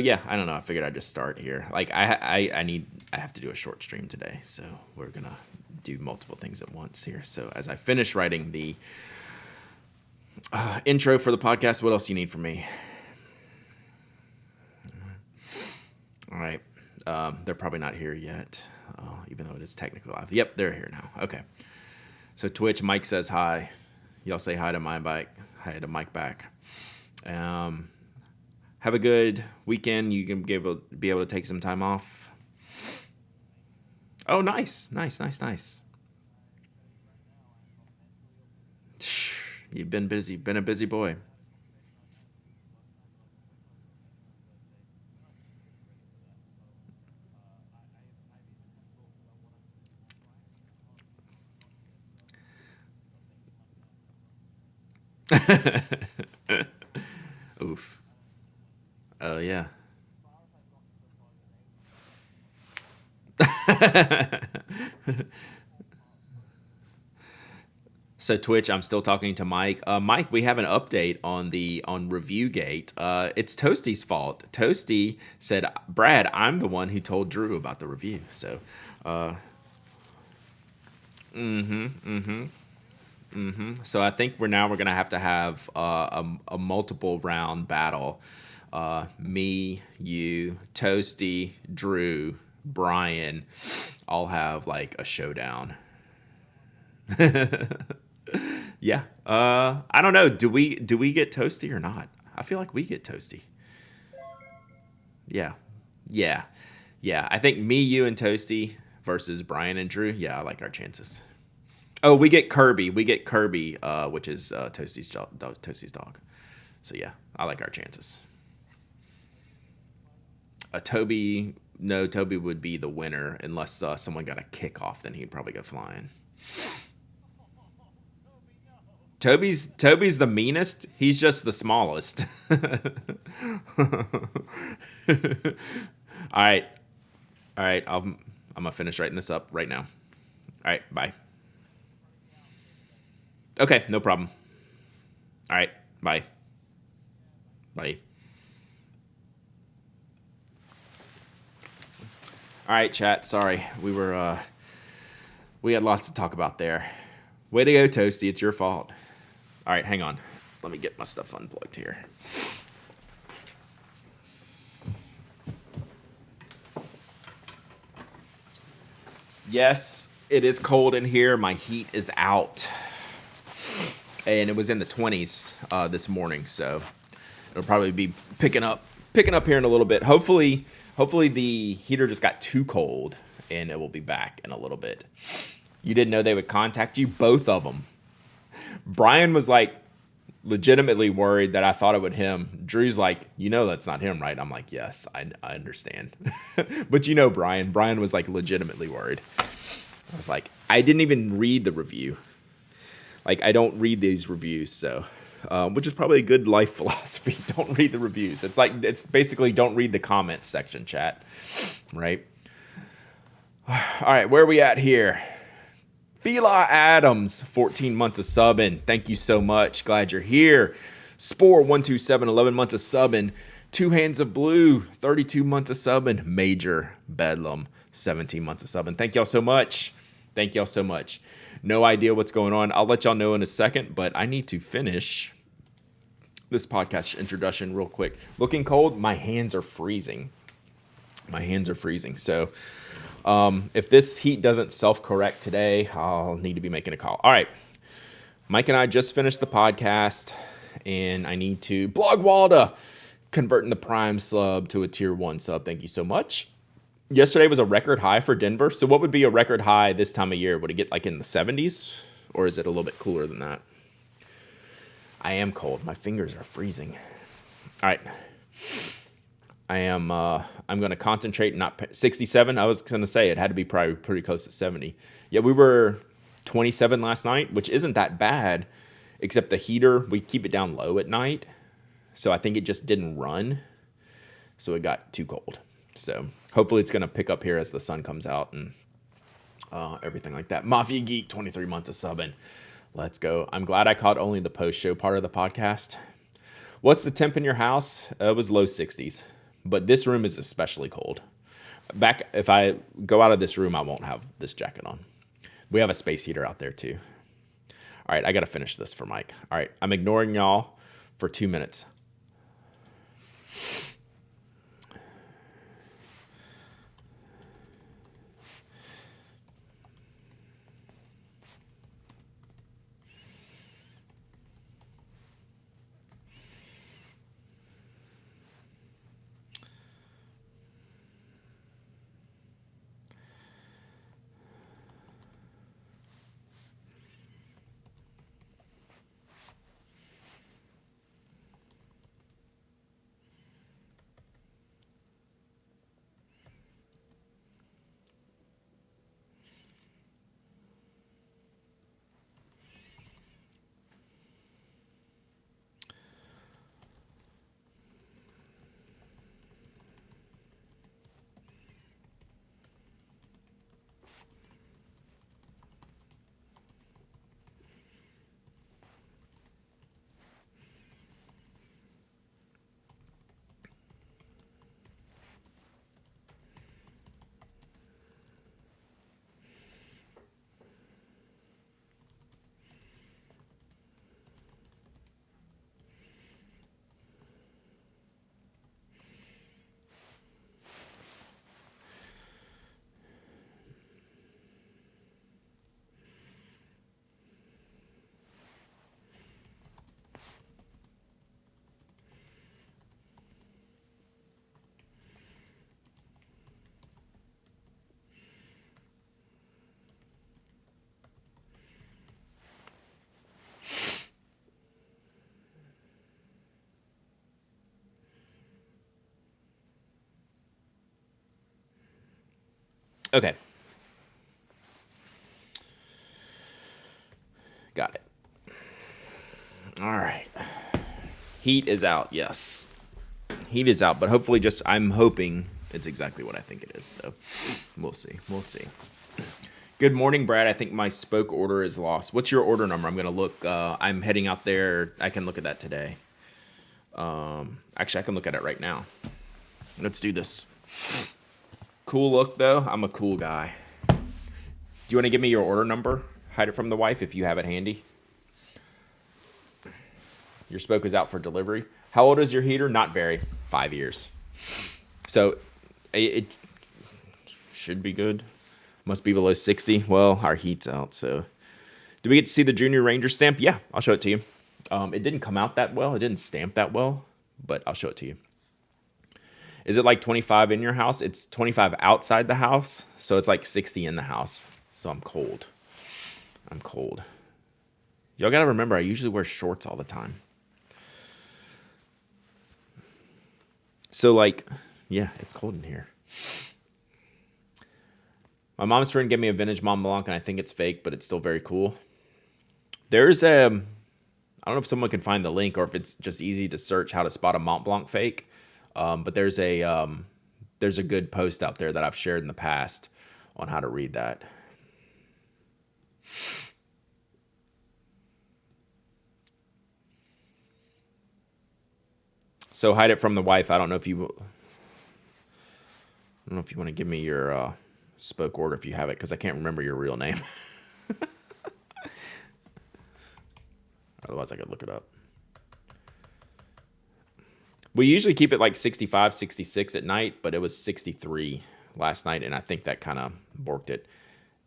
Yeah, I don't know. I figured I'd just start here. Like I have to do a short stream today, so we're gonna do multiple things at once here. So as I finish writing the intro for the podcast, what else do you need from me? All right. They're probably not here yet, even though it is technically live. Yep, they're here now. Okay. So Twitch, Mike says hi. Y'all say hi to my bike. Hi to Mike back. Have a good weekend. You can be able to take some time off. Oh, nice. You've been busy. Been a busy boy. Oof. Oh, yeah. So Twitch, I'm still talking to Mike. Mike, we have an update on ReviewGate. It's Toasty's fault. Toasty said, "Brad, I'm the one who told Drew about the review." So, so I think we're gonna have to have a multiple round battle. Me, you, Toasty, Drew, Brian, all have like a showdown. Yeah. I don't know. Do we get Toasty or not? I feel like we get Toasty. Yeah. Yeah. Yeah. I think me, you, and Toasty versus Brian and Drew. Yeah, I like our chances. Oh, we get Kirby. We get Kirby, which is Toasty's dog. So yeah, I like our chances. Toby, no, Toby would be the winner unless someone got a kickoff. Then he'd probably go flying. Toby's the meanest. He's just the smallest. All right, all right. I'm gonna finish writing this up right now. All right, bye. Okay, no problem. All right, bye, bye. All right, chat. Sorry, we had lots to talk about there. Way to go, Toasty. It's your fault. All right, hang on. Let me get my stuff unplugged here. Yes, it is cold in here. My heat is out, and it was in the 20s this morning, so it'll probably be picking up here in a little bit. Hopefully the heater just got too cold, and it will be back in a little bit. You didn't know they would contact you, both of them. Brian was like legitimately worried that I thought it would him. Drew's like, that's not him, right? I'm like, yes, I understand. But Brian was like legitimately worried. I was like, I didn't even read the review. Like, I don't read these reviews, so which is probably a good life philosophy. Don't read the reviews. It's basically don't read the comments section, chat, right? All right, where are we at here? Fila Adams, 14 months of subbing. Thank you so much. Glad you're here. Spore 127, 11 months of subbing. Two Hands of Blue, 32 months of subbing. Major Bedlam, 17 months of subbing. Thank y'all so much. Thank y'all so much. No idea what's going on. I'll let y'all know in a second, but I need to finish this podcast introduction real quick. Looking cold, my hands are freezing. So if this heat doesn't self-correct today, I'll need to be making a call. All right. Mike and I just finished the podcast, and I need to blog Walda converting the Prime sub to a Tier 1 sub. Thank you so much. Yesterday was a record high for Denver. So what would be a record high this time of year? Would it get like in the 70s? Or is it a little bit cooler than that? I am cold. My fingers are freezing. All right. I'm going to concentrate, not 67. I was going to say it had to be probably pretty close to 70. Yeah, we were 27 last night, which isn't that bad, except the heater, we keep it down low at night. So I think it just didn't run. So it got too cold. So hopefully it's going to pick up here as the sun comes out and everything like that. Mafia Geek, 23 months of subbing. Let's go. I'm glad I caught only the post-show part of the podcast. What's the temp in your house? It was low 60s. But this room is especially cold. If I go out of this room, I won't have this jacket on. We have a space heater out there too. All right, I got to finish this for Mike. All right, I'm ignoring y'all for 2 minutes. Okay. Got it. All right. Heat is out, yes. Heat is out, but hopefully I'm hoping it's exactly what I think it is. So we'll see. We'll see. Good morning, Brad. I think my spoke order is lost. What's your order number? I'm going to look. I'm heading out there. I can look at that today. Actually, I can look at it right now. Let's do this. Cool look, though. I'm a cool guy. Do you want to give me your order number? Hide it from the wife if you have it handy. Your spoke is out for delivery. How old is your heater? Not very. 5 years. So it should be good. Must be below 60. Well, our heat's out. So do we get to see the Junior Ranger stamp? Yeah, I'll show it to you. It didn't come out that well. It didn't stamp that well, but I'll show it to you. Is it like 25 in your house? It's 25 outside the house. So it's like 60 in the house. So I'm cold. I'm cold. Y'all got to remember, I usually wear shorts all the time. So like, yeah, it's cold in here. My mom's friend gave me a vintage Mont Blanc, and I think it's fake, but it's still very cool. There's I don't know if someone can find the link or if it's just easy to search how to spot a Mont Blanc fake. But there's a good post out there that I've shared in the past on how to read that. So hide it from the wife. I don't know if you want to give me your spoke order if you have it, because I can't remember your real name. Otherwise, I could look it up. We usually keep it like 65, 66 at night, but it was 63 last night, and I think that kind of borked it.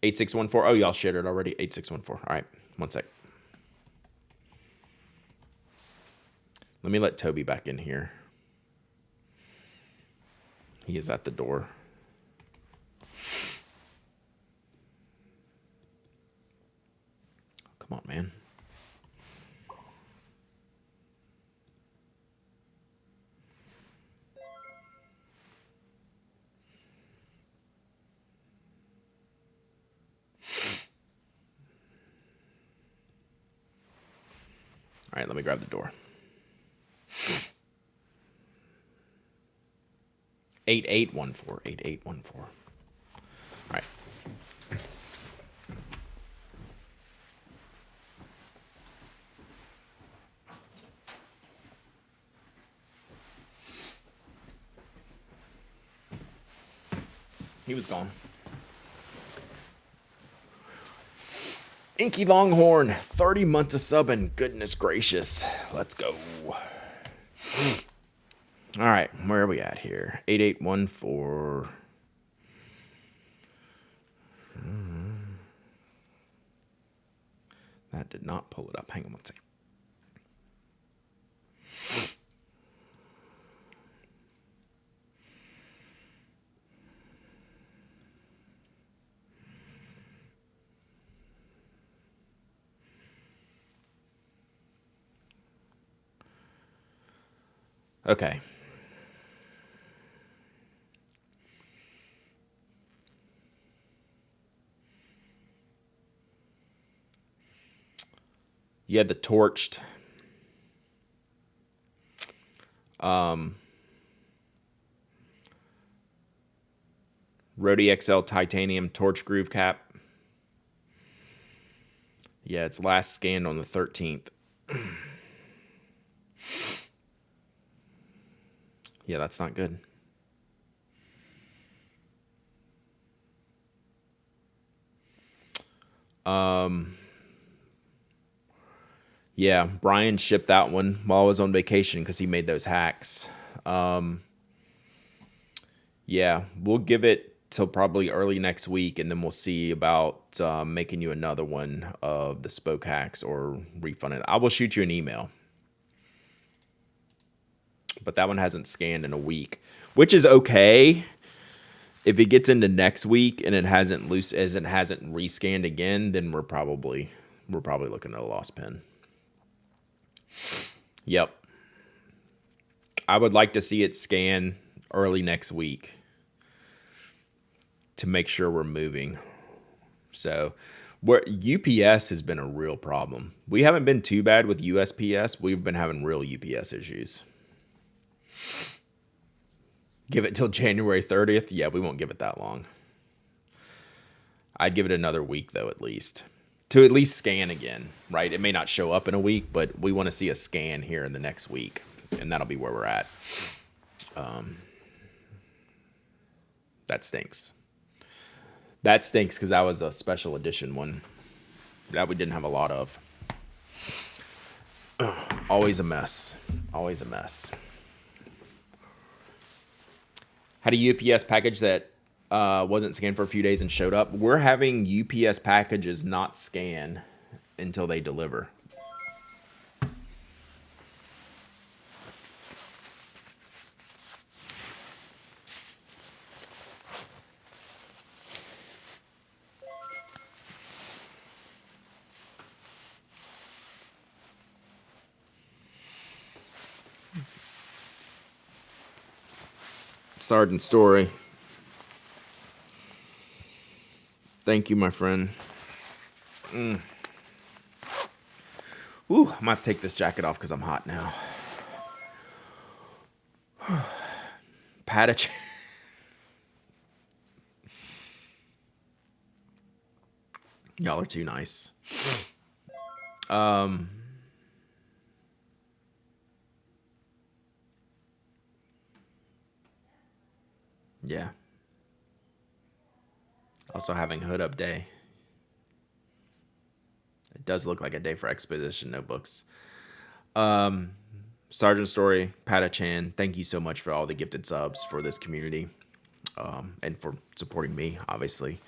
8614. Oh, y'all shared it already. 8614. All right, one sec. Let me let Toby back in here. He is at the door. Come on, man. All right, let me grab the door. 8814. 8814. All right. He was gone. Inky Longhorn, 30 months of subbing. Goodness gracious. Let's go. All right, where are we at here? 8814. That did not pull it up. Hang on one second. Okay. You had the torched. Rode XL titanium torch groove cap. Yeah, it's last scanned on the 13th. Yeah, that's not good. Yeah, Brian shipped that one while I was on vacation because he made those hacks. Yeah, we'll give it till probably early next week, and then we'll see about making you another one of the spoke hacks or refund it. I will shoot you an email. But that one hasn't scanned in a week, which is okay. If it gets into next week and it hasn't rescanned again, then we're probably looking at a lost pin. Yep. I would like to see it scan early next week to make sure we're moving. So, where UPS has been a real problem. We haven't been too bad with USPS. We've been having real UPS issues. Give it till January 30th. Yeah, we won't give it that long. I'd give it another week, though, at least. To at least scan again, right? It may not show up in a week, but we want to see a scan here in the next week. And that'll be where we're at. That stinks. That stinks because that was a special edition one that we didn't have a lot of. Always a mess. Always a mess. Had a UPS package that wasn't scanned for a few days and showed up. We're having UPS packages not scan until they deliver. Sergeant Story. Thank you, my friend. Ooh, I'm going to take this jacket off because I'm hot now. Patach. Y'all are too nice. Yeah. Also having hood up day. It does look like a day for Expedition Notebooks. Sergeant Story, Patachan, thank you so much for all the gifted subs for this community. And for supporting me, obviously.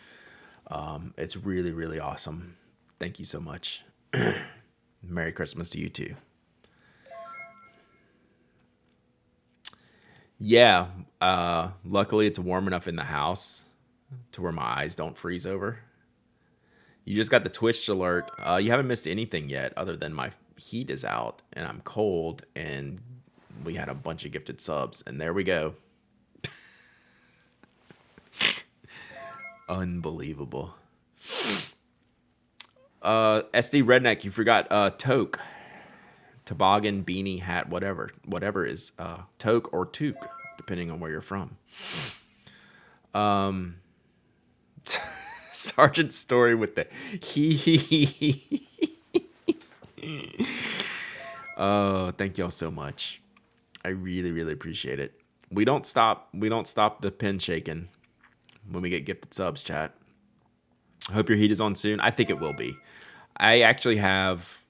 It's really, really awesome. Thank you so much. Merry Christmas to you too. Yeah, luckily it's warm enough in the house to where my eyes don't freeze over. You just got the Twitch alert. You haven't missed anything yet other than my heat is out and I'm cold and we had a bunch of gifted subs and there we go. Unbelievable. SD Redneck, you forgot toque. Toboggan, beanie, hat, whatever is toque or toque, depending on where you're from. Sergeant Story with the he. Oh, thank y'all so much. I really, really appreciate it. We don't stop the pin shaking. when we get gifted subs, chat. I hope your heat is on soon. I think it will be. I actually have,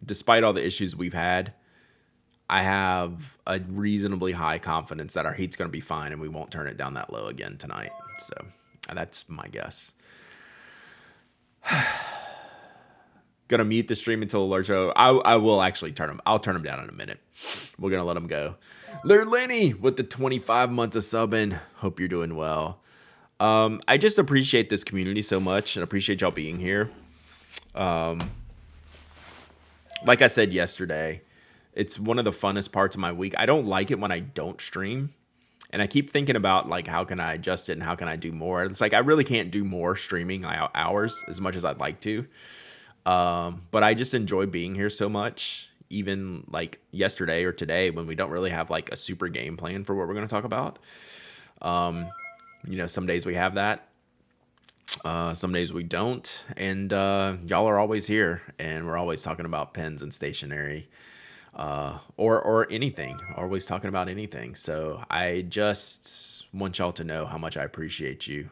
despite all the issues we've had, I have a reasonably high confidence that our heat's going to be fine and we won't turn it down that low again tonight. So that's my guess. Gonna mute the stream until alerts show. I will actually turn them. I'll turn them down in a minute. We're gonna let them go. Laird Lenny with the 25 months of subbing. Hope you're doing well. I just appreciate this community so much and appreciate y'all being here. Like I said yesterday, it's one of the funnest parts of my week. I don't like it when I don't stream. And I keep thinking about, like, how can I adjust it and how can I do more? It's like I really can't do more streaming hours as much as I'd like to. But I just enjoy being here so much. Even like yesterday or today when we don't really have like a super game plan for what we're going to talk about. Some days we have that. Some days we don't. And y'all are always here. And we're always talking about pens and stationery. Or anything. Always talking about anything. So I just want y'all to know how much I appreciate you.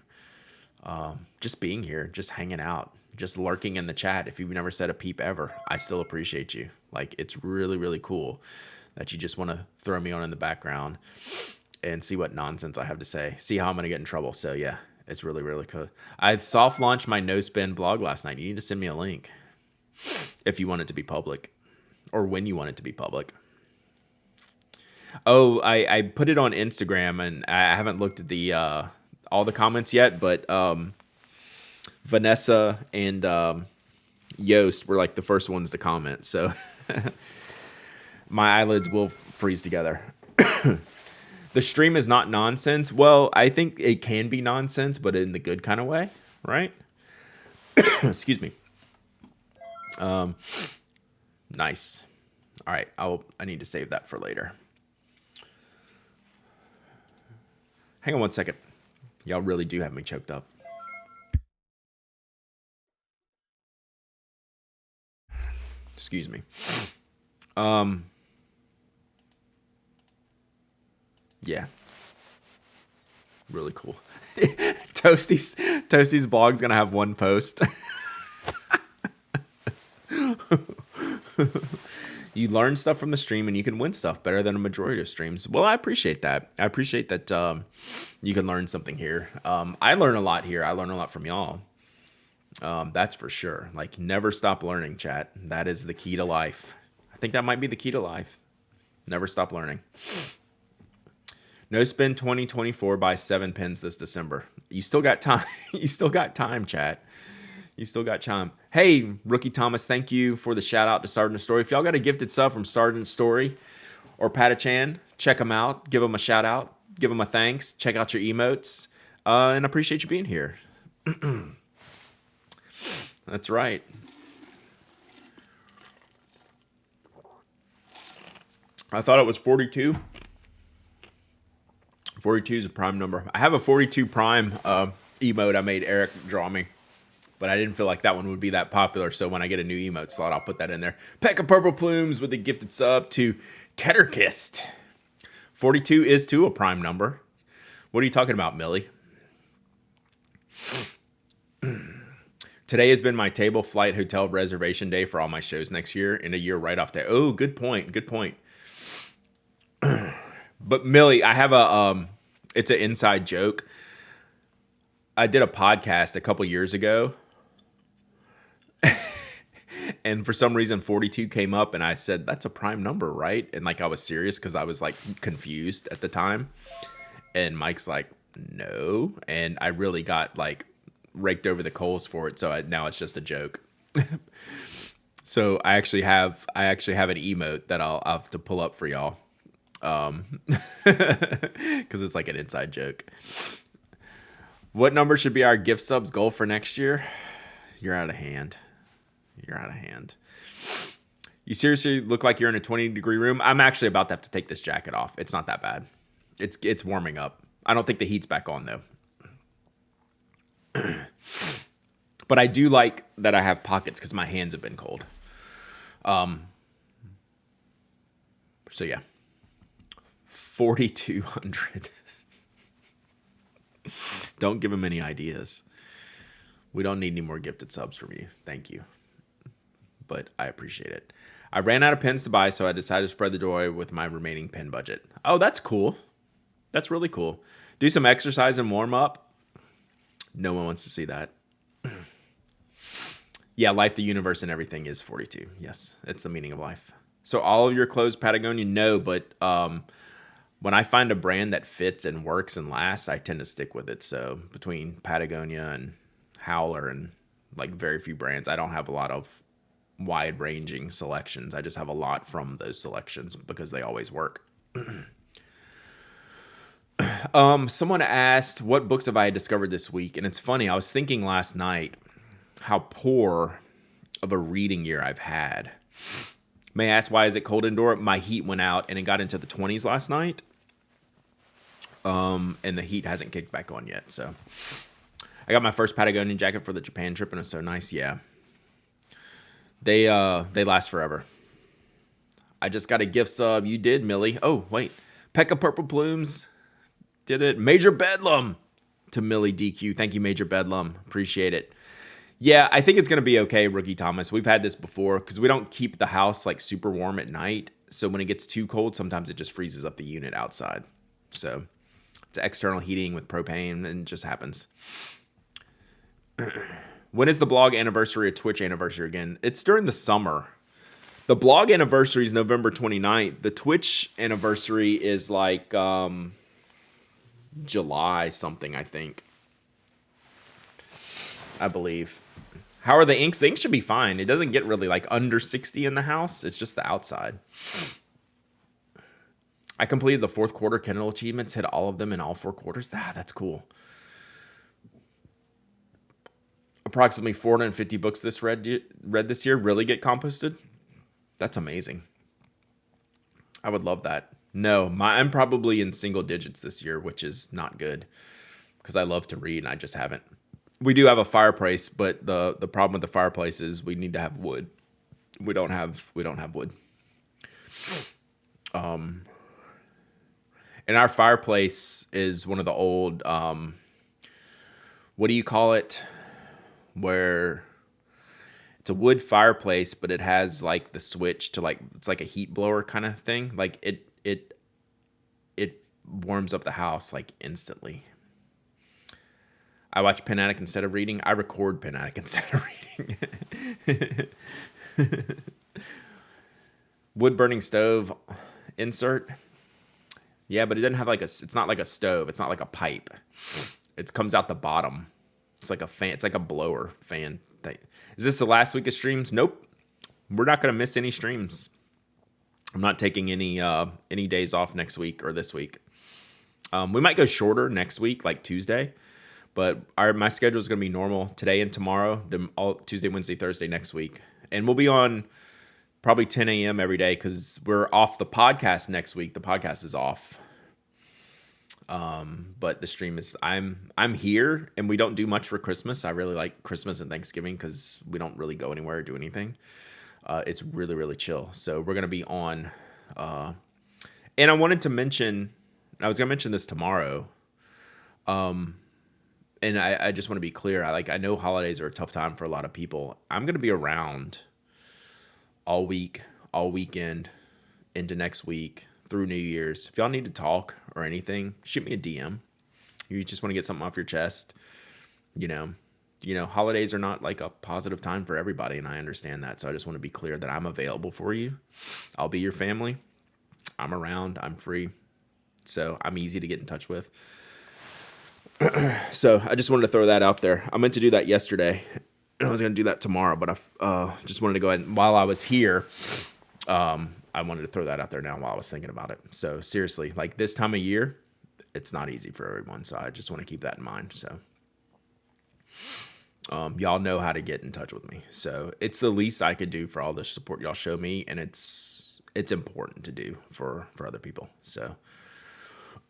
Just being here, just hanging out, just lurking in the chat. If you've never said a peep ever, I still appreciate you. Like, it's really, really cool that you just want to throw me on in the background and see what nonsense I have to say. See how I'm going to get in trouble. So yeah, it's really, really cool. I soft launched my no spin blog last night. You need to send me a link if you want it to be public. Or when you want it to be public. Oh, I put it on Instagram, and I haven't looked at the all the comments yet, but Vanessa and Yost were like the first ones to comment, so my eyelids will freeze together. The stream is not nonsense. Well, I think it can be nonsense, but in the good kind of way, right? Excuse me. Nice. All right, I need to save that for later. Hang on one second. Y'all really do have me choked up. Excuse me. Yeah. Really cool. Toasty's blog's gonna have one post. You learn stuff from the stream and you can win stuff better than a majority of streams. Well, I appreciate that. I appreciate that you can learn something here. I learn a lot here. I learn a lot from y'all. That's for sure. Like, never stop learning, chat. That is the key to life. I think that might be the key to life. Never stop learning. No spin 2024 by 7 pins this December. You still got time. You still got time, chat. You still got time. Hey, Rookie Thomas, thank you for the shout out to Sergeant Story. If y'all got a gifted sub from Sergeant Story or Patachan, check them out. Give them a shout out. Give them a thanks. Check out your emotes. And appreciate you being here. That's right. I thought it was 42. 42 is a prime number. I have a 42 prime emote I made Eric draw me. But I didn't feel like that one would be that popular, so when I get a new emote slot, I'll put that in there. Peck of Purple Plumes with a gifted sub to Ketterkist. 42 is too a prime number. What are you talking about, Millie? Today has been my table, flight, hotel reservation day for all my shows next year, in a year right off day. Oh, good point. Good point. But Millie, I have a it's an inside joke. I did a podcast a couple years ago. And for some reason 42 came up and I said, that's a prime number, right? And like, I was serious because I was like confused at the time. And Mike's like, no. And I really got like raked over the coals for it. So now it's just a joke. So I actually have an emote that I'll have to pull up for y'all. Because it's like an inside joke. What number should be our gift subs goal for next year? You're out of hand. You're out of hand. You seriously look like you're in a 20-degree room. I'm actually about to have to take this jacket off. It's not that bad. It's warming up. I don't think the heat's back on though. But I do like that I have pockets because my hands have been cold. So yeah. 4,200. Don't give him any ideas. We don't need any more gifted subs from you. Thank you. But I appreciate it. I ran out of pens to buy, so I decided to spread the joy with my remaining pen budget. Oh, that's cool. That's really cool. Do some exercise and warm up. No one wants to see that. Yeah, life, the universe, and everything is 42. Yes, it's the meaning of life. So all of your clothes, Patagonia, no, but when I find a brand that fits and works and lasts, I tend to stick with it. So between Patagonia and Howler and like very few brands, I don't have a lot of wide-ranging selections. I just have a lot from those selections because they always work. Someone asked, what books have I discovered this week? And it's funny, I was thinking last night how poor of a reading year I've had. May I ask, why is it cold indoor? My heat went out and it got into the 20s last night. And the heat hasn't kicked back on yet. So I got my first Patagonian jacket for the Japan trip and it was so nice. Yeah. They last forever. I just got a gift sub. You did, Millie. Oh, wait. Pekka Purple Plumes did it. Major Bedlam to Millie DQ. Thank you, Major Bedlam. Appreciate it. Yeah, I think it's going to be okay, Rookie Thomas. We've had this before because we don't keep the house like super warm at night. So when it gets too cold, sometimes it just freezes up the unit outside. So it's external heating with propane and it just happens. When is the blog anniversary or Twitch anniversary again? It's during the summer. The blog anniversary is November 29th. The Twitch anniversary is like July something, I think. I believe. How are the inks? The inks should be fine. It doesn't get really like under 60 in the house. It's just the outside. I completed the fourth quarter Kindle achievements. Hit all of them in all 4 quarters. That's cool. Approximately 450 books read this year really get composted. That's amazing. I would love that. No, I'm probably in single digits this year, which is not good because I love to read and I just haven't. We do have a fireplace, but the problem with the fireplace is we need to have wood. We don't have wood. And our fireplace is one of the old what do you call it? Where it's a wood fireplace, but it has like the switch to like it's like a heat blower kind of thing. Like it warms up the house like instantly. I watch Pen Addict instead of reading. I record Pen Addict instead of reading. Wood burning stove insert. Yeah, but it doesn't have like it's not like a stove. It's not like a pipe. It comes out the bottom. It's like a fan. It's like a blower fan thing. Is this the last week of streams? Nope. We're not going to miss any streams. I'm not taking any days off next week or this week. We might go shorter next week, like Tuesday. But my schedule is going to be normal today and tomorrow, then all Tuesday, Wednesday, Thursday next week. And we'll be on probably 10 a.m. every day because we're off the podcast next week. The podcast is off. But the stream is, I'm here and we don't do much for Christmas. I really like Christmas and Thanksgiving because we don't really go anywhere or do anything. It's really, really chill. So we're going to be on. And I wanted to mention, I was going to mention this tomorrow. And I just want to be clear. I know holidays are a tough time for a lot of people. I'm going to be around all week, all weekend, into next week, through New Year's. If y'all need to talk or anything, shoot me a DM. You just want to get something off your chest. You know, holidays are not like a positive time for everybody, and I understand that. So I just want to be clear that I'm available for you. I'll be your family. I'm around. I'm free. So I'm easy to get in touch with. So I just wanted to throw that out there. I meant to do that yesterday, and I was going to do that tomorrow, but I just wanted to go ahead and while I was here, I wanted to throw that out there now while I was thinking about it. So seriously, like this time of year, it's not easy for everyone. So I just want to keep that in mind. So y'all know how to get in touch with me. So it's the least I could do for all the support y'all show me, and it's important to do for other people. So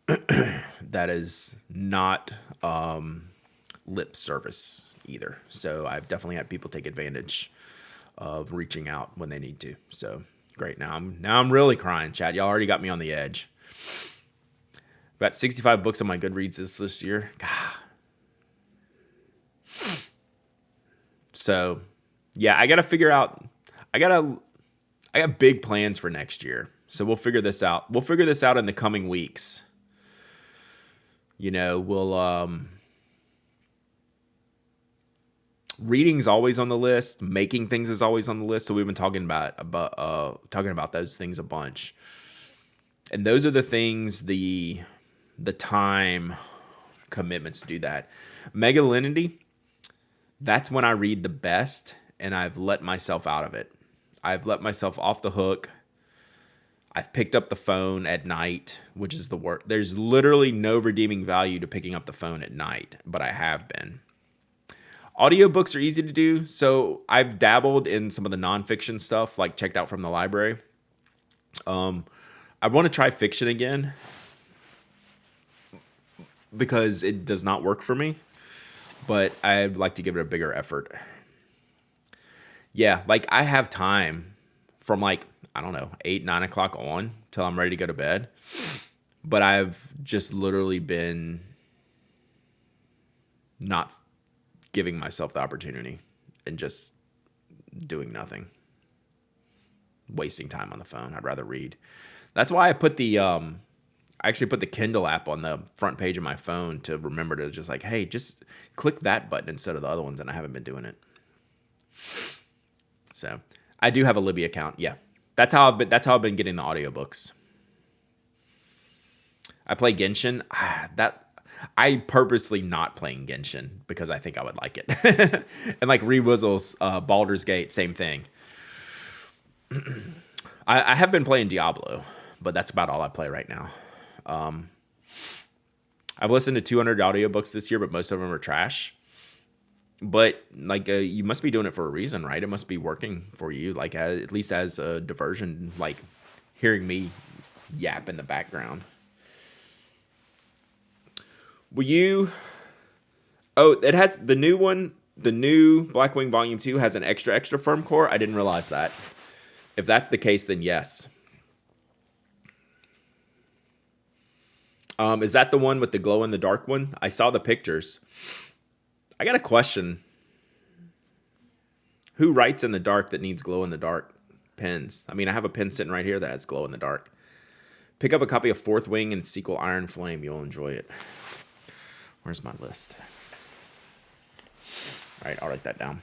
that is not lip service either. So I've definitely had people take advantage of reaching out when they need to. So great. Now I'm really crying, Chad. Y'all already got me on the edge. I've got 65 books on my Goodreads this year. God, So, yeah, I got to figure out. I got big plans for next year. So we'll figure this out. We'll figure this out in the coming weeks. You know, reading's always on the list. Making things is always on the list. So we've been talking about those things a bunch. And those are the things, the time commitments to do that. Megalinity, that's when I read the best, and I've let myself out of it. I've let myself off the hook. I've picked up the phone at night, which is the worst. There's literally no redeeming value to picking up the phone at night, but I have been. Audiobooks are easy to do, so I've dabbled in some of the nonfiction stuff, like checked out from the library. I want to try fiction again because it does not work for me, but I'd like to give it a bigger effort. Yeah, like I have time from like, I don't know, 8, 9 o'clock on till I'm ready to go to bed. But I've just literally been not giving myself the opportunity and just doing nothing. Wasting time on the phone. I'd rather read. That's why I put I actually put the Kindle app on the front page of my phone to remember to just like, hey, just click that button instead of the other ones, and I haven't been doing it. So I do have a Libby account. Yeah. That's how I've been getting the audiobooks. I play Genshin. I purposely not playing Genshin because I think I would like it. And like Rewizzle's Baldur's Gate, same thing. I have been playing Diablo, but that's about all I play right now. I've listened to 200 audiobooks this year, but most of them are trash. But like you must be doing it for a reason, right? It must be working for you, like at least as a diversion, like hearing me yap in the background. Will you? Oh, it has the new one. The new Blackwing Volume 2 has an extra firm core. I didn't realize that. If that's the case, then yes. Is that the one with the glow in the dark one? I saw the pictures. I got a question. Who writes in the dark that needs glow in the dark pens? I mean, I have a pen sitting right here that has glow in the dark. Pick up a copy of Fourth Wing and Sequel Iron Flame. You'll enjoy it. Where's my list? All right, I'll write that down.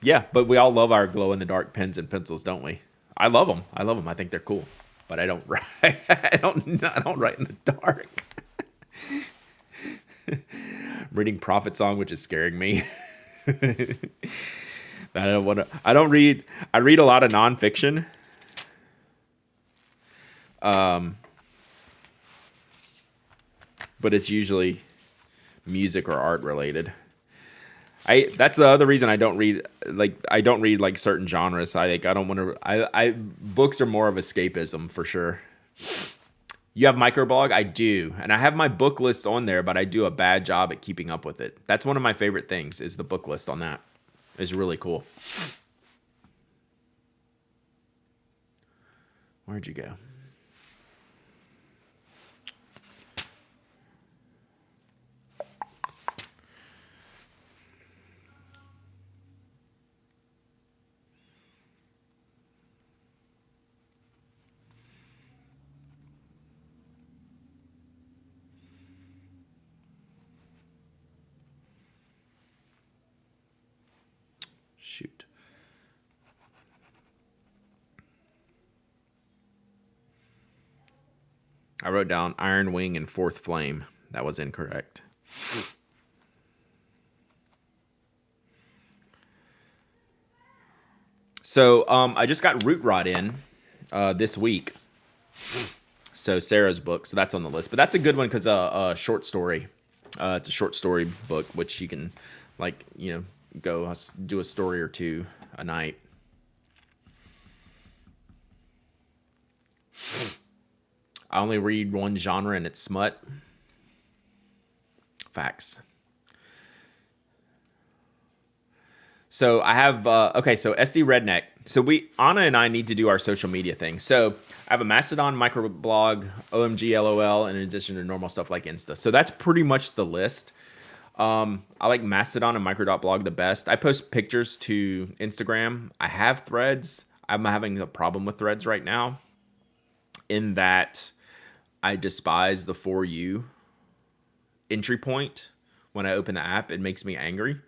Yeah, but we all love our glow in the dark pens and pencils, don't we? I love them. I think they're cool. But I don't write. I don't write in the dark. I'm reading Prophet Song, which is scaring me. I don't read. I read a lot of nonfiction. But it's usually music or art related. That's the other reason I don't read like certain genres. I don't want to. I books are more of escapism for sure. You have microblog? I do, and I have my book list on there, but I do a bad job at keeping up with it. That's one of my favorite things. Is the book list on that? It's really cool. Where'd you go? Shoot. I wrote down Iron Wing and Fourth Flame. That was incorrect. So I just got Root Rot in this week. So Sarah's book. So that's on the list. But that's a good one because a short story. It's a short story book, which you can, like, go do a story or two a night. I only read one genre and it's smut. Facts. So I have, so SD Redneck. So Anna and I need to do our social media thing. So I have a Mastodon, microblog, OMG LOL, in addition to normal stuff like Insta. So that's pretty much the list. I like Mastodon and micro.blog the best. I post pictures to Instagram. I have Threads. I'm having a problem with Threads right now in that I despise the For You entry point. When I open the app, it makes me angry.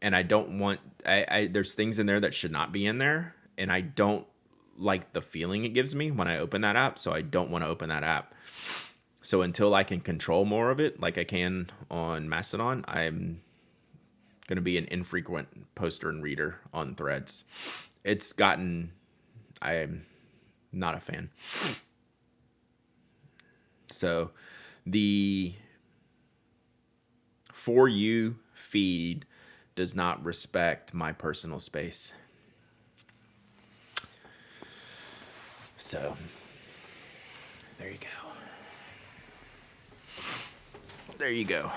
And I don't want, there's things in there that should not be in there. And I don't like the feeling it gives me when I open that app. So I don't want to open that app. So until I can control more of it, like I can on Mastodon, I'm going to be an infrequent poster and reader on Threads. I am not a fan. So the For You feed does not respect my personal space. So there you go. There you go.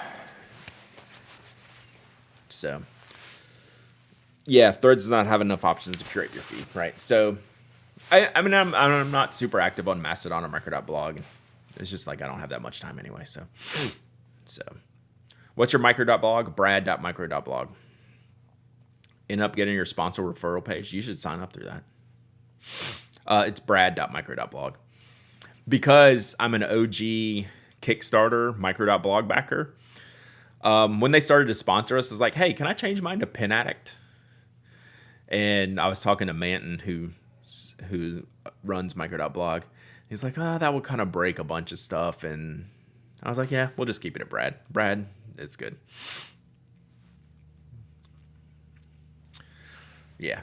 So yeah, Threads does not have enough options to curate your feed, right? So I'm not super active on Mastodon or micro.blog. It's just like I don't have that much time anyway. So what's your micro.blog? Brad.micro.blog. End up getting your sponsor referral page. You should sign up through that. It's brad.micro.blog. Because I'm an OG Kickstarter micro.blog backer, when they started to sponsor us, it's like, hey, can I change mine to Pen Addict? And I was talking to Manton, who runs micro.blog. He's like, that would kind of break a bunch of stuff. And I was like, yeah, we'll just keep it at Brad. Brad, it's good. Yeah.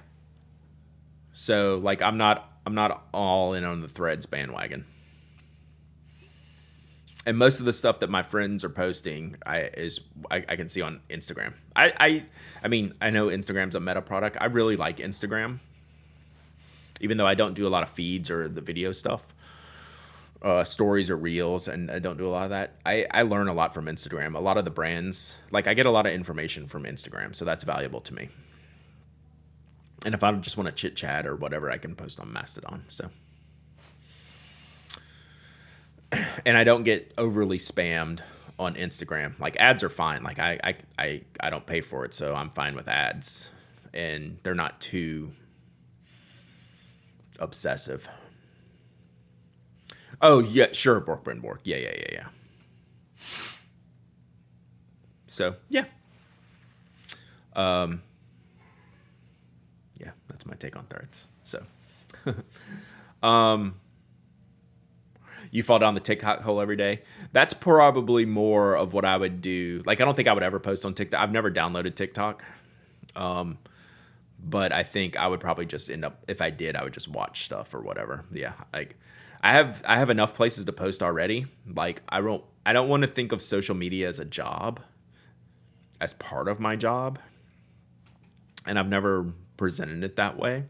So like, I'm not all in on the Threads bandwagon. And most of the stuff that my friends are posting, I can see on Instagram. I mean, I know Instagram's a meta product. I really like Instagram, even though I don't do a lot of feeds or the video stuff, stories or reels, and I don't do a lot of that. I learn a lot from Instagram. A lot of the brands, like I get a lot of information from Instagram, so that's valuable to me. And if I just want to chit chat or whatever, I can post on Mastodon. So. And I don't get overly spammed on Instagram. Like ads are fine. Like I don't pay for it, so I'm fine with ads, and they're not too obsessive. Oh yeah, sure, Bork. Yeah. So yeah, yeah, that's my take on Threads. So, you fall down the TikTok hole every day. That's probably more of what I would do. Like, I don't think I would ever post on TikTok. I've never downloaded TikTok. But I think I would probably just end up, if I did, I would just watch stuff or whatever. Yeah. Like I have enough places to post already. Like I don't want to think of social media as a job, as part of my job. And I've never presented it that way.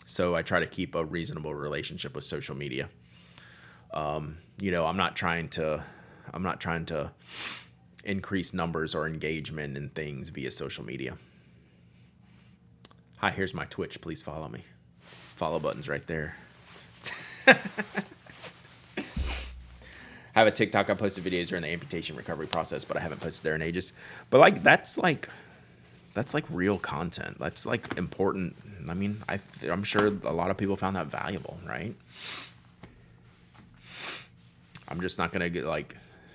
So I try to keep a reasonable relationship with social media. I'm not trying to increase numbers or engagement in things via social media. Hi, here's my Twitch. Please follow me. Follow button's right there. I have a TikTok. I posted videos during the amputation recovery process, but I haven't posted there in ages. But that's real content. That's like important. I mean, I'm sure a lot of people found that valuable, right? I'm just not gonna get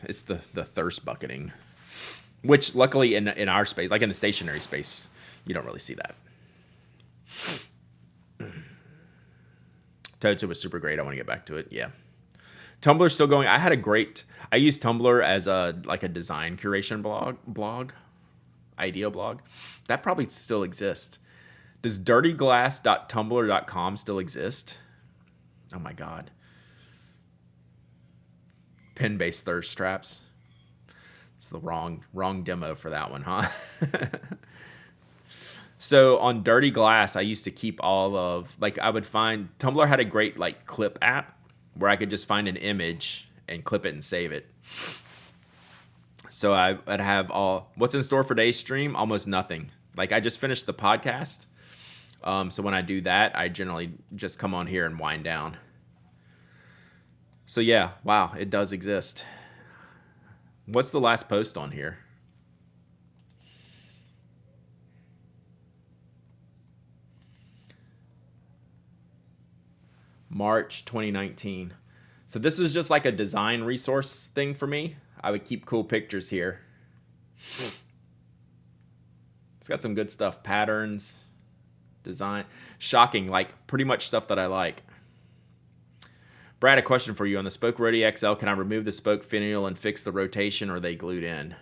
it's the thirst bucketing, which luckily in our space, like in the stationary space, you don't really see that. Toadstool was super great. I want to get back to it. Yeah. Tumblr's still going. I used Tumblr as a design curation blog, idea blog. That probably still exists. Does dirtyglass.tumblr.com still exist? Oh my God. Pin-based thirst traps. It's the wrong demo for that one, huh? So on Dirty Glass, I used to keep all of, I would find, Tumblr had a great clip app where I could just find an image and clip it and save it. So I'd have what's in store for today's stream? Almost nothing. I just finished the podcast. So when I do that, I generally just come on here and wind down. So yeah, wow, it does exist. What's the last post on here? March 2019. So this was just like a design resource thing for me. I would keep cool pictures here. It's got some good stuff. Patterns, design. Shocking, like pretty much stuff that I like. Brad, a question for you. On the Spoke Roadie XL, can I remove the spoke finial and fix the rotation, or are they glued in?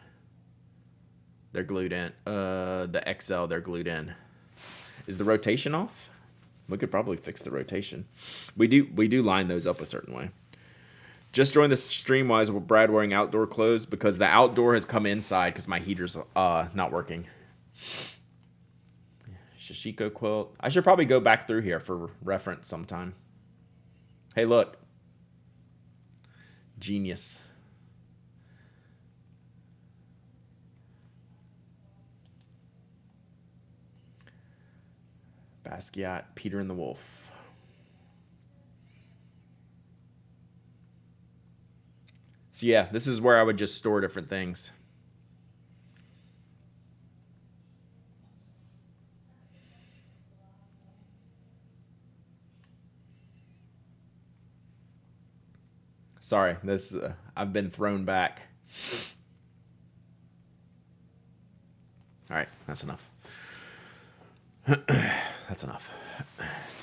They're glued in. The XL, they're glued in. Is the rotation off? We could probably fix the rotation. We do line those up a certain way. Just joined the stream wise with Brad wearing outdoor clothes because the outdoor has come inside because my heater's not working. Shishiko quilt. I should probably go back through here for reference sometime. Hey, look. Genius. Basquiat, Peter and the Wolf. So yeah, this is where I would just store different things. Sorry, this I've been thrown back. All right, that's enough. That's enough.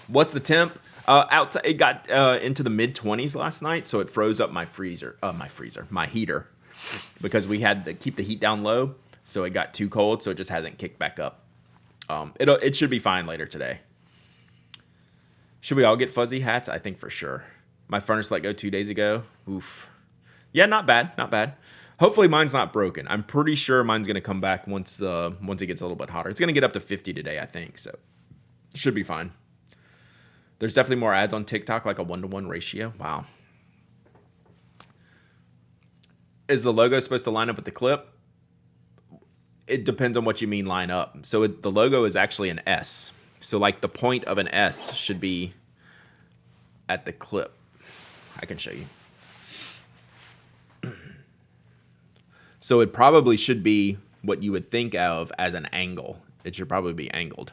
What's the temp? Outside, it got into the mid-20s last night, so it froze up my heater, because we had to keep the heat down low, so it got too cold, so it just hasn't kicked back up. It should be fine later today. Should we all get fuzzy hats? I think for sure. My furnace let go 2 days ago. Oof. Yeah, not bad, not bad. Hopefully mine's not broken. I'm pretty sure mine's gonna come back once it gets a little bit hotter. It's gonna get up to 50 today, I think, so should be fine. There's definitely more ads on TikTok, like a 1-to-1 ratio. Wow. Is the logo supposed to line up with the clip? It depends on what you mean line up. So the logo is actually an S. So like the point of an S should be at the clip. I can show you. So it probably should be what you would think of as an angle. It should probably be angled.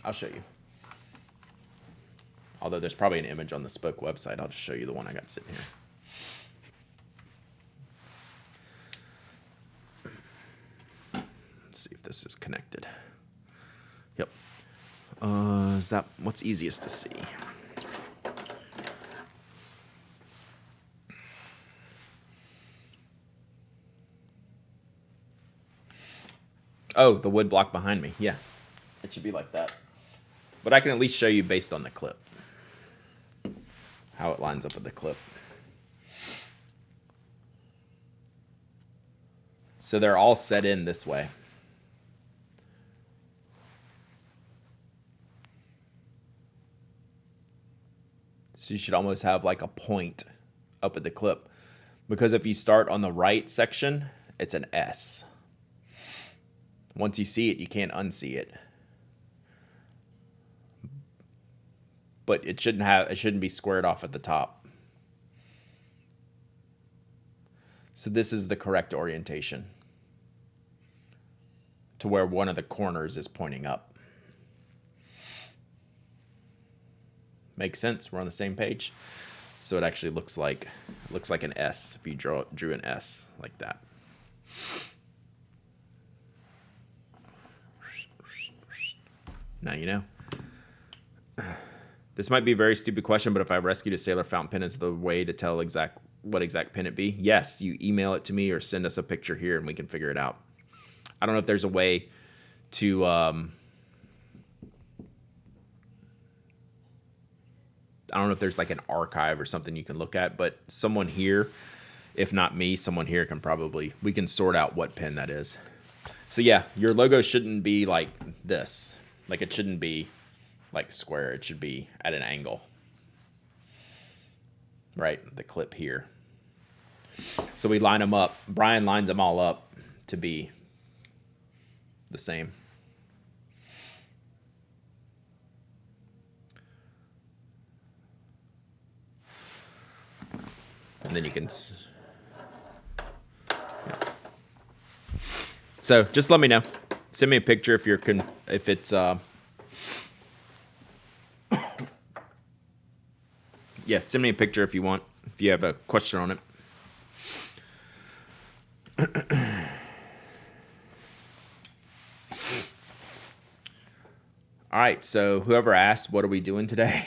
I'll show you. Although there's probably an image on the Spoke website. I'll just show you the one I got sitting here. Let's see if this is connected. Yep. Is that what's easiest to see? Oh, the wood block behind me. Yeah, it should be like that. But I can at least show you based on the clip how it lines up with the clip. So they're all set in this way. So you should almost have like a point up at the clip. Because if you start on the right section, it's an S. Once you see it, you can't unsee it. But it shouldn't be squared off at the top. So this is the correct orientation to where one of the corners is pointing up. Makes sense? We're on the same page. So it actually looks like an S if you drew an S like that. Now you know. This might be a very stupid question, but if I rescued a sailor fountain pen, is the way to tell what exact pin it be? Yes, you email it to me or send us a picture here and we can figure it out. I don't know if there's a way to I don't know if there's like an archive or something you can look at, but someone here, if not me, someone here we can sort out what pin that is. So yeah, your logo shouldn't be like this. Like it shouldn't be like square. It should be at an angle. Right, the clip here. So we line them up. Brian lines them all up to be the same. And then you can... Yeah. So just let me know. Send me a picture if it's Yeah, send me a picture if you want, if you have a question on it. All right, so whoever asked, what are we doing today?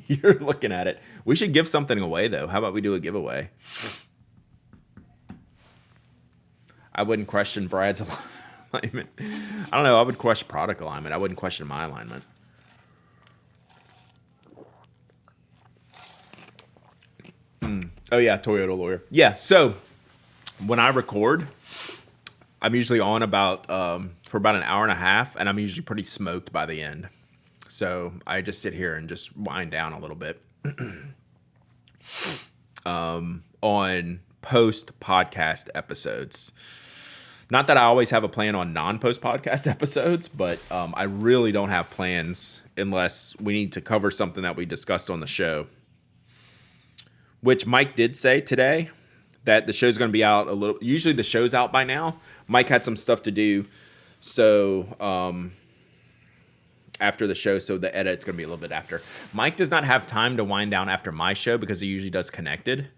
You're looking at it. We should give something away, though. How about we do a giveaway? I wouldn't question Brad's alignment. I don't know. I would question product alignment. I wouldn't question my alignment. Oh, yeah, Toyota lawyer. Yeah, so when I record, I'm usually on about for about an hour and a half, and I'm usually pretty smoked by the end. So I just sit here and just wind down a little bit on post-podcast episodes. Not that I always have a plan on non-post podcast episodes, but I really don't have plans unless we need to cover something that we discussed on the show. Which Mike did say today that the show's going to be out a little. Usually the show's out by now. Mike had some stuff to do, so after the show, so the edit's going to be a little bit after. Mike does not have time to wind down after my show because he usually does Connected.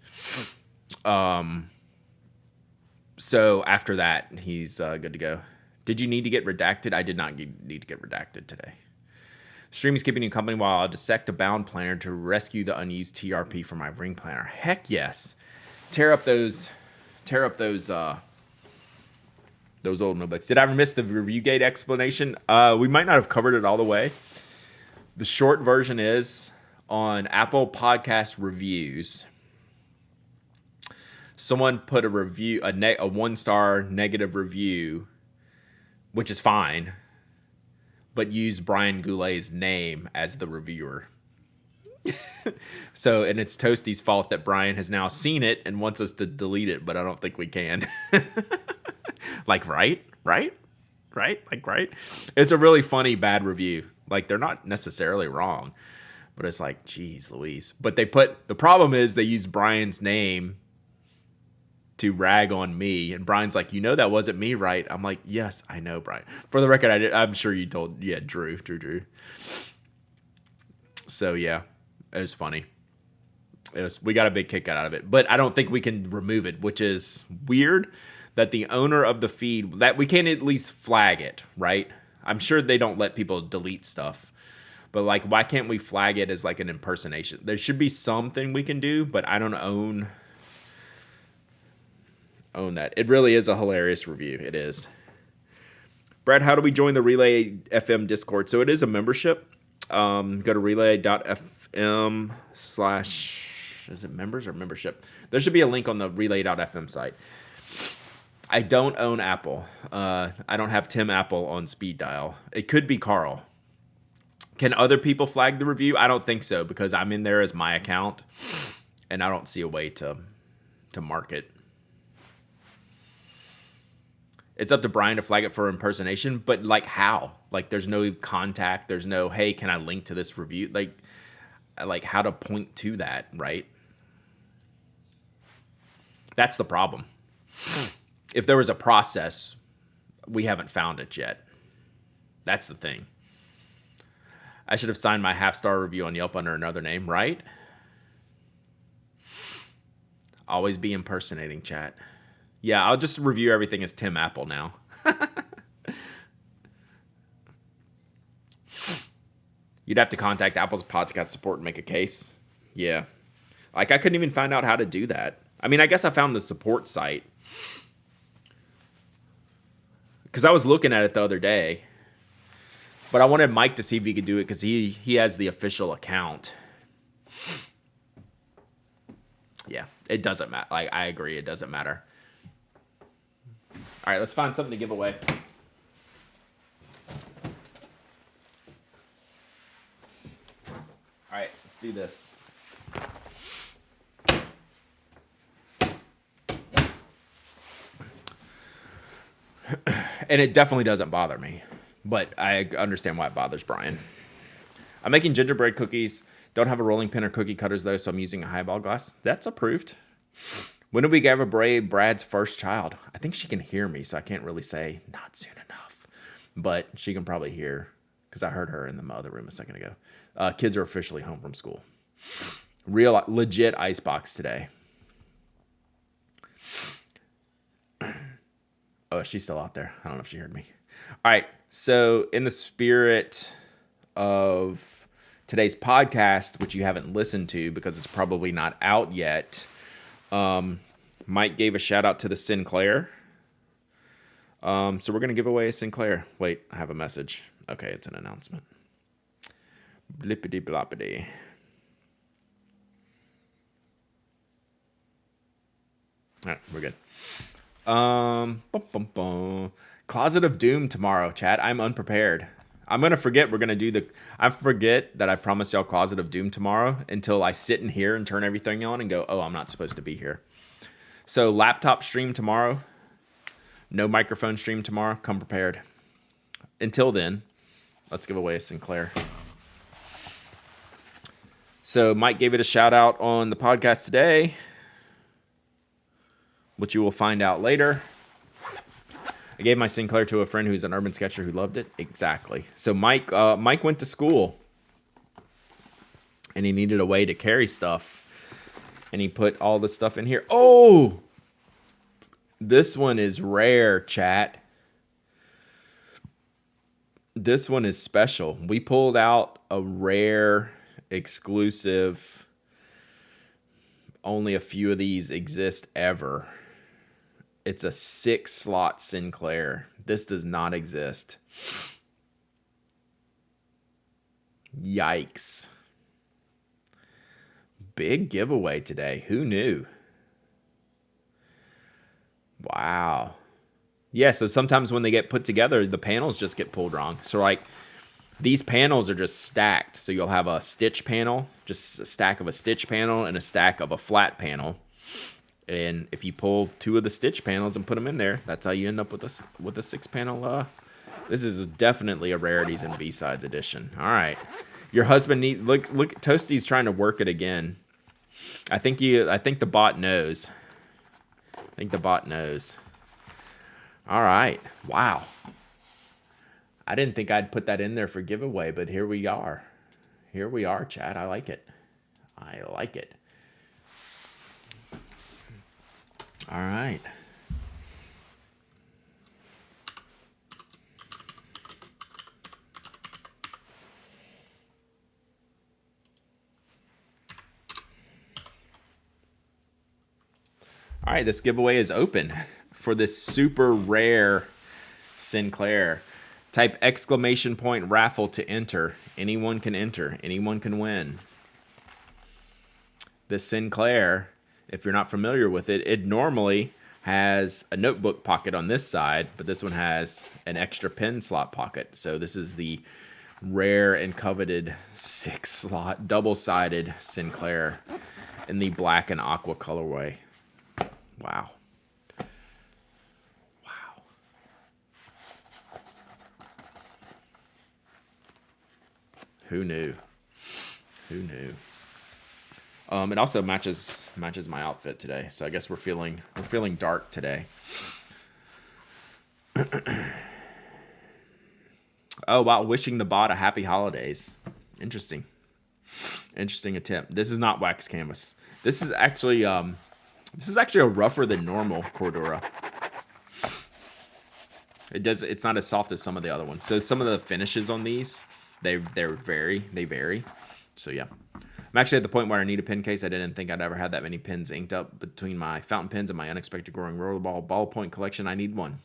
So after that, he's good to go. Did you need to get redacted? I did not need to get redacted today. Stream is keeping you company while I dissect a bound planner to rescue the unused TRP from my ring planner. Heck yes. Tear up those old notebooks. Did I ever miss the review gate explanation? We might not have covered it all the way. The short version is on Apple Podcast reviews. Someone put a review, a 1-star negative review, which is fine, but used Brian Goulet's name as the reviewer. So, and it's Toasty's fault that Brian has now seen it and wants us to delete it, but I don't think we can. Like, right? It's a really funny bad review. Like, they're not necessarily wrong, but it's like, geez Louise. But the problem is they used Brian's name to rag on me, and Brian's like, that wasn't me, right? I'm like, yes, I know, Brian. For the record, I'm sure you told, Drew. So yeah, it was funny. We got a big kick out of it, but I don't think we can remove it, which is weird. That the owner of the feed, that we can at least flag it, right? I'm sure they don't let people delete stuff, but like, why can't we flag it as like an impersonation? There should be something we can do, but I don't own that. It really is a hilarious review. It is. Brad, how do we join the Relay FM Discord? So it is a membership. Go to relay.fm / is it members or membership? There should be a link on the relay.fm site. I don't own Apple. I don't have Tim Apple on speed dial. It could be Carl. Can other people flag the review? I don't think so, because I'm in there as my account, and I don't see a way to mark it. It's up to Brian to flag it for impersonation, but like how? Like, there's no contact. There's no, hey, can I link to this review? Like how to point to that, right? That's the problem. If there was a process, we haven't found it yet. That's the thing. I should have signed my half-star review on Yelp under another name, right? Always be impersonating, chat. Yeah, I'll just review everything as Tim Apple now. You'd have to contact Apple's podcast support and make a case. Yeah. Like, I couldn't even find out how to do that. I mean, I guess I found the support site. Because I was looking at it the other day. But I wanted Mike to see if he could do it because he has the official account. Yeah, it doesn't matter. Like, I agree, it doesn't matter. All right, let's find something to give away. All right, let's do this. And it definitely doesn't bother me, but I understand why it bothers Brian. I'm making gingerbread cookies. Don't have a rolling pin or cookie cutters, though, so I'm using a highball glass. That's approved. When did we give away Brad's first child? I think she can hear me, so I can't really say not soon enough. But she can probably hear, because I heard her in the other room a second ago. Kids are officially home from school. Real legit icebox today. Oh, she's still out there. I don't know if she heard me. All right. So, in the spirit of today's podcast, which you haven't listened to because it's probably not out yet, Mike gave a shout out to the Sinclair. So we're going to give away a Sinclair. Wait, I have a message. Okay, it's an announcement. Blippity bloppity. All right, we're good. Bum, bum, bum. Closet of Doom tomorrow, chat. I'm unprepared. I'm gonna forget we're gonna do the. I forget that I promised y'all Closet of Doom tomorrow until I sit in here and turn everything on and go, oh, I'm not supposed to be here. So laptop stream tomorrow. No microphone stream tomorrow. Come prepared. Until then, let's give away a Sinclair. So Mike gave it a shout out on the podcast today, which you will find out later. I gave my Sinclair to a friend who's an urban sketcher who loved it. Exactly. So Mike went to school, and he needed a way to carry stuff, and he put all the stuff in here. Oh, this one is rare, chat. This one is special. We pulled out a rare, exclusive. Only a few of these exist ever. It's a 6-slot Sinclair. This does not exist. Yikes. Big giveaway today. Who knew? Wow. Yeah, so sometimes when they get put together, the panels just get pulled wrong. So like these panels are just stacked. So you'll have a stitch panel, just a stack of a stitch panel and a stack of a flat panel. And if you pull 2 of the stitch panels and put them in there, that's how you end up with a 6-panel. This is definitely a Rarities and B-Sides edition. All right. Your husband look Toasty's trying to work it again. I think the bot knows. All right. Wow. I didn't think I'd put that in there for giveaway, but here we are. Here we are, chat. I like it. All right. All right, this giveaway is open for this super rare Sinclair. Type ! raffle to enter. Anyone can enter. Anyone can win. This Sinclair, if you're not familiar with it, it normally has a notebook pocket on this side, but this one has an extra pen slot pocket. So this is the rare and coveted 6-slot double-sided Sinclair in the black and aqua colorway. Wow. Who knew? It also matches my outfit today, so I guess we're feeling dark today. Oh wow! Wishing the bot a happy holidays. Interesting attempt. This is not wax canvas. This is actually a rougher than normal Cordura. It's not as soft as some of the other ones. So some of the finishes on these, they vary. So yeah. I'm actually at the point where I need a pen case. I didn't think I'd ever had that many pens inked up between my fountain pens and my unexpected growing rollerball ballpoint collection. I need one.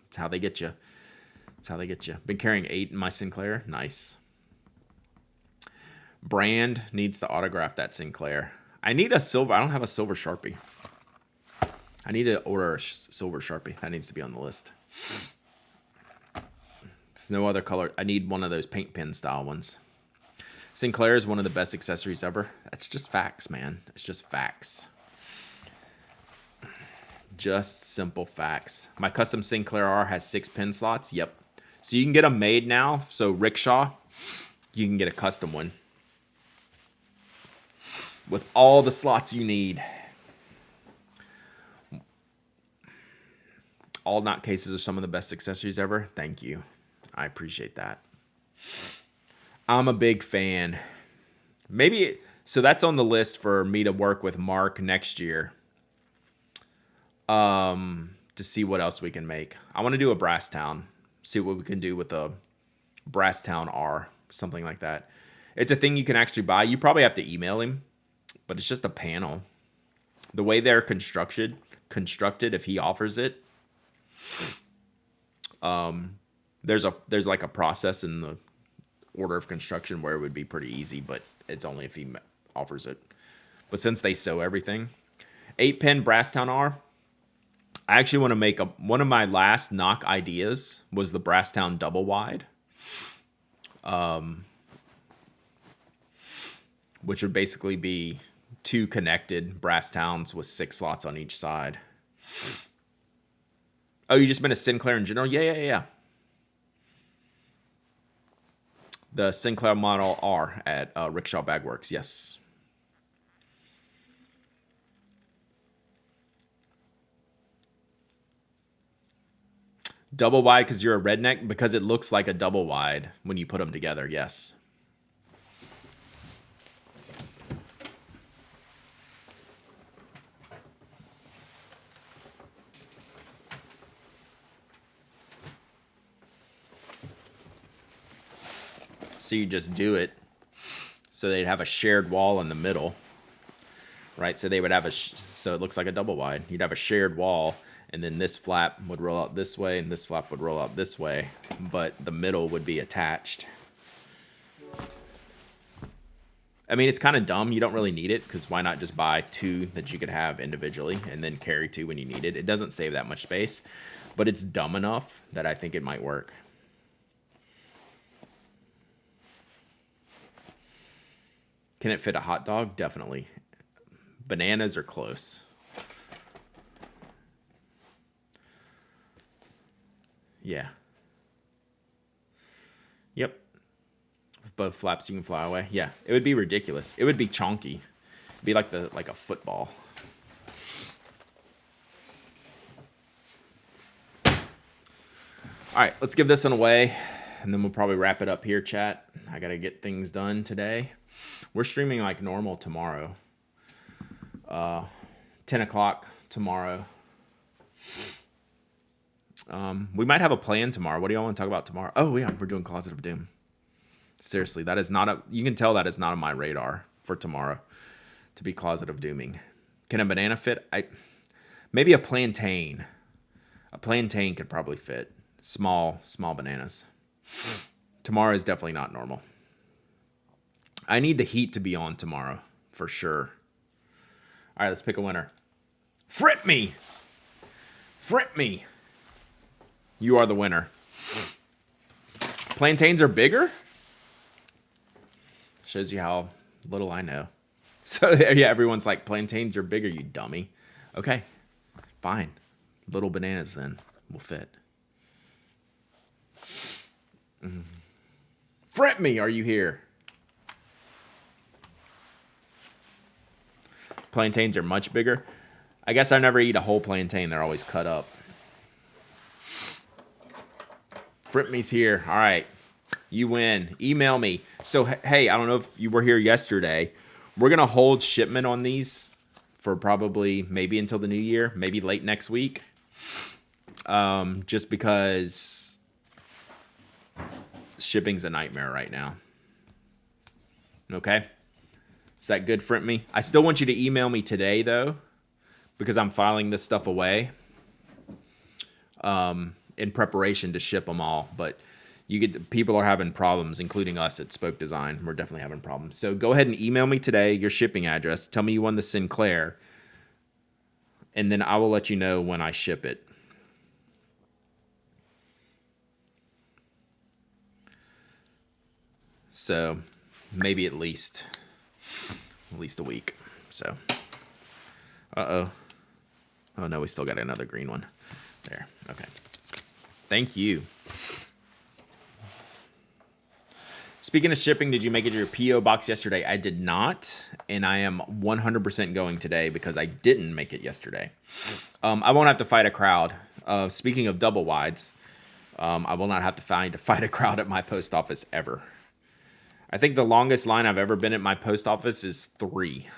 That's how they get you. Been carrying 8 in my Sinclair. Nice. Brand needs to autograph that Sinclair. I need a silver. I don't have a silver Sharpie. I need to order a silver Sharpie. That needs to be on the list. There's no other color. I need one of those paint pen style ones. Sinclair is one of the best accessories ever. That's just facts, man. It's just facts. Just simple facts. My custom Sinclair R has 6 pin slots. Yep. So you can get them made now. So Rickshaw, you can get a custom one with all the slots you need. All knot cases are some of the best accessories ever. Thank you. I appreciate that. I'm a big fan. Maybe So that's on the list for me to work with Mark next year. To see what else we can make. I want to do a brass town. See what we can do with a brass town R, something like that. It's a thing you can actually buy. You probably have to email him, but it's just a panel. The way they're constructed, if he offers it, there's like a process in the order of construction where it would be pretty easy, but it's only if he offers it. But since they sew everything, 8-pin Brasstown R. I actually want to make one of my last knock ideas was the Brasstown double wide, which would basically be 2 connected Brasstowns with 6 slots on each side. Oh, you just meant a Sinclair in general? Yeah. The Sinclair Model R at Rickshaw Bagworks, yes. Double wide because you're a redneck? Because it looks like a double wide when you put them together, yes. So you just do it. So they'd have a shared wall in the middle, right? So they would have so it looks like a double wide. You'd have a shared wall, and then this flap would roll out this way, and this flap would roll out this way, but the middle would be attached. I mean, it's kind of dumb. You don't really need it, because why not just buy 2 that you could have individually and then carry 2 when you need it? It doesn't save that much space, but it's dumb enough that I think it might work. Can it fit a hot dog? Definitely. Bananas are close. Yeah. Yep. With both flaps, you can fly away. Yeah, it would be ridiculous. It would be chonky. It'd be like a football. All right, let's give this one away, and then we'll probably wrap it up here, chat. I gotta get things done today. We're streaming like normal tomorrow. 10 o'clock tomorrow. We might have a plan tomorrow. What do y'all want to talk about tomorrow? Oh, yeah, we're doing Closet of Doom. Seriously, that is not you can tell that is not on my radar for tomorrow to be Closet of Dooming. Can a banana fit? Maybe a plantain. A plantain could probably fit. Small bananas. Tomorrow is definitely not normal. I need the heat to be on tomorrow, for sure. All right, let's pick a winner. Frit me! Frit me! You are the winner. Plantains are bigger? Shows you how little I know. So, yeah, everyone's like, plantains are bigger, you dummy. Okay, fine. Little bananas, then, will fit. Frit me, are you here? Plantains are much bigger. I guess I never eat a whole plantain. They're always cut up. Frit me's here. All right. You win. Email me. So, hey, I don't know if you were here yesterday. We're going to hold shipment on these for probably maybe until the new year, maybe late next week. Just because shipping's a nightmare right now. Okay? Is that good, Frit me? I still want you to email me today, though, because I'm filing this stuff away in preparation to ship them all. But people are having problems, including us at Spoke Design. We're definitely having problems. So go ahead and email me today your shipping address. Tell me you won the Sinclair, and then I will let you know when I ship it. So maybe at least a week. So, oh no, we still got another green one there. Okay, thank you. Speaking of shipping, did you make it to your PO box yesterday? I did not, and I am 100% going today because I didn't make it yesterday. I won't have to fight a crowd. Speaking of double wides, I will not have to fight a crowd at my post office ever. I think the longest line I've ever been at my post office is 3.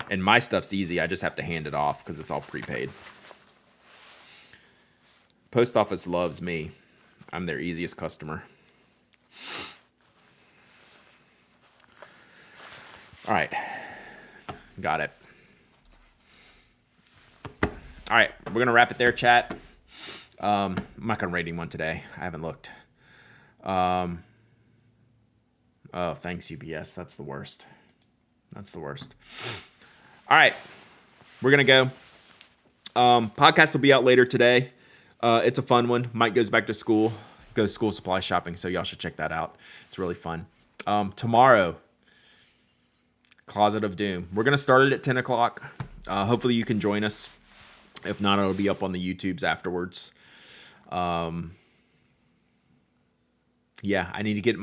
And my stuff's easy. I just have to hand it off because it's all prepaid. Post office loves me. I'm their easiest customer. All right. Got it. All right. We're going to wrap it there, chat. I'm not going to rate anyone today. I haven't looked. Oh, thanks, UPS. That's the worst. That's the worst. All right. We're going to go. Podcast will be out later today. It's a fun one. Mike goes back to school, goes school supply shopping, so y'all should check that out. It's really fun. Tomorrow, Closet of Doom. We're going to start it at 10 o'clock. Hopefully you can join us. If not, it'll be up on the YouTubes afterwards. Yeah, I need to get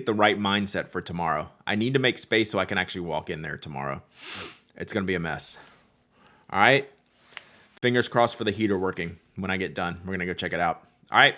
the right mindset for tomorrow. I need to make space so I can actually walk in there tomorrow. It's going to be a mess. All right. Fingers crossed for the heater working when I get done. We're going to go check it out. All right.